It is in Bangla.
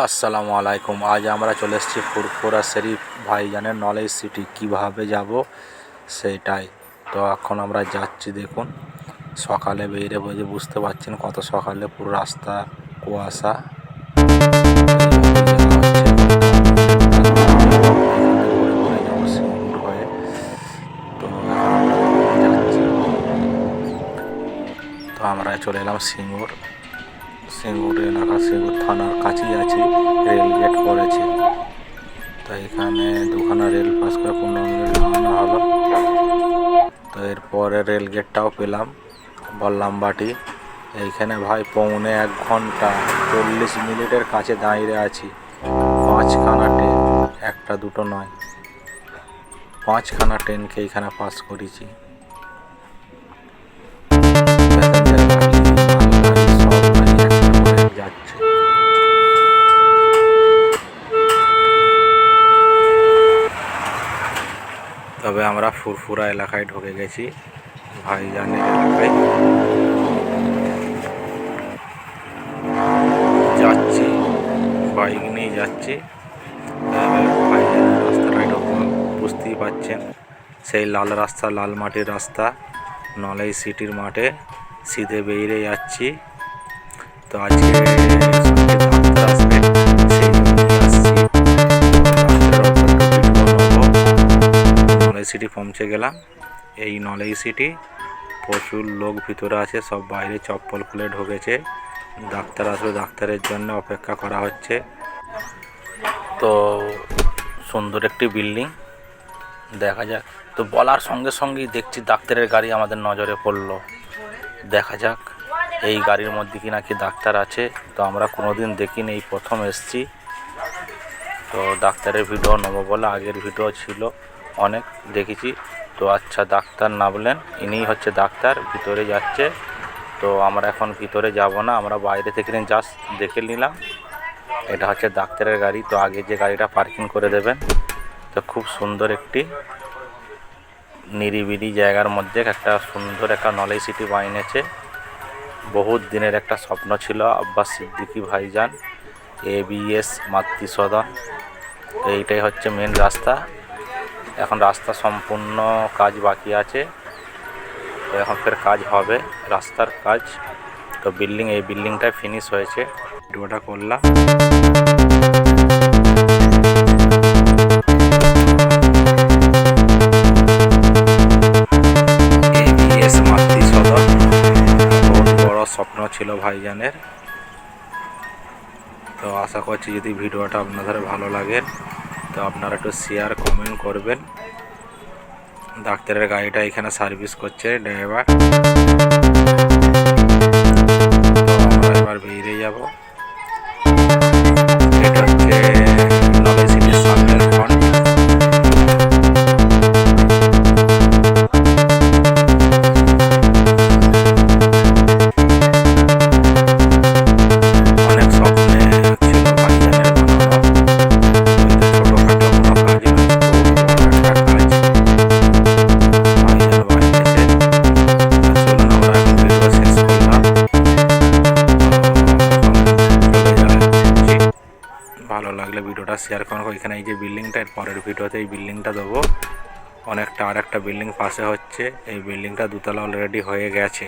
আসসালামু আলাইকুম। আজ আমরা চলে এসেছি ফুরফুরা শরীফ ভাইজানের নলেজ সিটি। কিভাবে যাব সেটাই। তো এখন আমরা যাচ্ছি, দেখুন সকালে বেরিয়ে বসে বুঝতে পারছেন কত সকালে, পুরো রাস্তা কুয়াশা। তো আমরা চলে এলাম সিঙ্গুর এলাকা, সিঙ্গুর থানার কাছেই আছি, রেলগেট করেছে। তো এখানে দুখানা রেল পাস করে 15 মিনিট লাগানো হলো। তো এরপরে রেলগেটটাও পেলাম, বল্লামবাটি। এইখানে ভাই 1.25 ঘন্টা 40 মিনিটের কাছে দাঁড়িয়ে আছি। 5খানা ট্রেন, একটা দুটো নয়, 5খানা ট্রেনকে এইখানে পাস করেছি। যাচ্ছে। তবে আমরা ফুরফুরা এলাকায় ঢুকে গেছি, ভাইজানের এলাকায় যাচ্ছি, বাইক নিয়ে যাচ্ছি। ভাইজানের রাস্তাটা বুঝতেই পাচ্ছেন, সেই লাল রাস্তা, লাল মাটির রাস্তা, নলেজ সিটির মাঠে সিধে বেরিয়ে যাচ্ছি। তো আজকে ডাক্তার আসবে, সেই জন্যই আসছি। নলেজ সিটি পৌঁছে গেলাম। এই নলেজ সিটি প্রচুর লোক ভিতরে আছে, সব বাইরে চপ্পল খুলে ঢুকেছে। ডাক্তার আসবে, ডাক্তারের জন্য অপেক্ষা করা হচ্ছে। তো সুন্দর একটি বিল্ডিং, দেখা যাক। তো বলার সঙ্গে সঙ্গেই দেখছি ডাক্তারের গাড়ি আমাদের নজরে পড়লো। দেখা যাক এই গাড়ির মধ্যে কি নাকি ডাক্তার আছে। তো আমরা কোনোদিন দেখিনি, এই প্রথম এসছি। তো ডাক্তারের ভিডিও নেবো বলে, আগের ভিডিও ছিল অনেক দেখেছি। তো আচ্ছা, ডাক্তার নামলেন, ইনিই হচ্ছে ডাক্তার, ভিতরে যাচ্ছে। তো আমরা এখন ভিতরে যাব না, আমরা বাইরে থেকে জাস্ট দেখে নিলাম। এটা হচ্ছে ডাক্তারের গাড়ি। তো আগে যে গাড়িটা পার্কিং করে দেবেন। তো খুব সুন্দর একটি নিরিবিলি জায়গার মধ্যে একটা সুন্দর একটা নলেজ সিটি বানিয়েছে। বহুত দিনের একটা স্বপ্ন ছিল আব্বাস সিদ্দিকী ভাইজান, ABS মাতৃসদন। এইটাই হচ্ছে মেন রাস্তা। এখন রাস্তা সম্পূর্ণ কাজ বাকি আছে, তো এখন ফের কাজ হবে, রাস্তার কাজ। তো এই বিল্ডিংটা ফিনিশ হয়েছে। ভিডিওটা করলাম। ABS মাতৃসদন, বহুত বড় স্বপ্ন ছিল ভাইজানের। তো আশা করছি যদি ভিডিওটা আপনাদের ভালো লাগে, তো আপনারা একটু শেয়ার কমেন্ট করবেন। ডাক্তারের গাড়িটা এখানে সার্ভিস করছে ড্রাইভার। তো আমরা এবার বেরিয়ে যাব। এটা হচ্ছে নলেজ সিটির সামনের ফ্রন্ট। অনেক স্বপ্নে ছিল ভাইজানের বানানো, ছোটখাটো কোনো কাজ নয়, বহুত বড় একটা কাজ ভাইজান বানিয়েছে। চলুন আমরা এখন ভিডিও শেষ করলাম। ভালো লাগলে ভিডিওটা শেয়ার করুন। এখানে এই যে বিল্ডিংটা, এর পরের ভিডিওতে এই বিল্ডিংটা দেবো। অনেকটা আর একটা বিল্ডিং পাশে হচ্ছে, এই বিল্ডিংটা 2তলা অলরেডি হয়ে গেছে।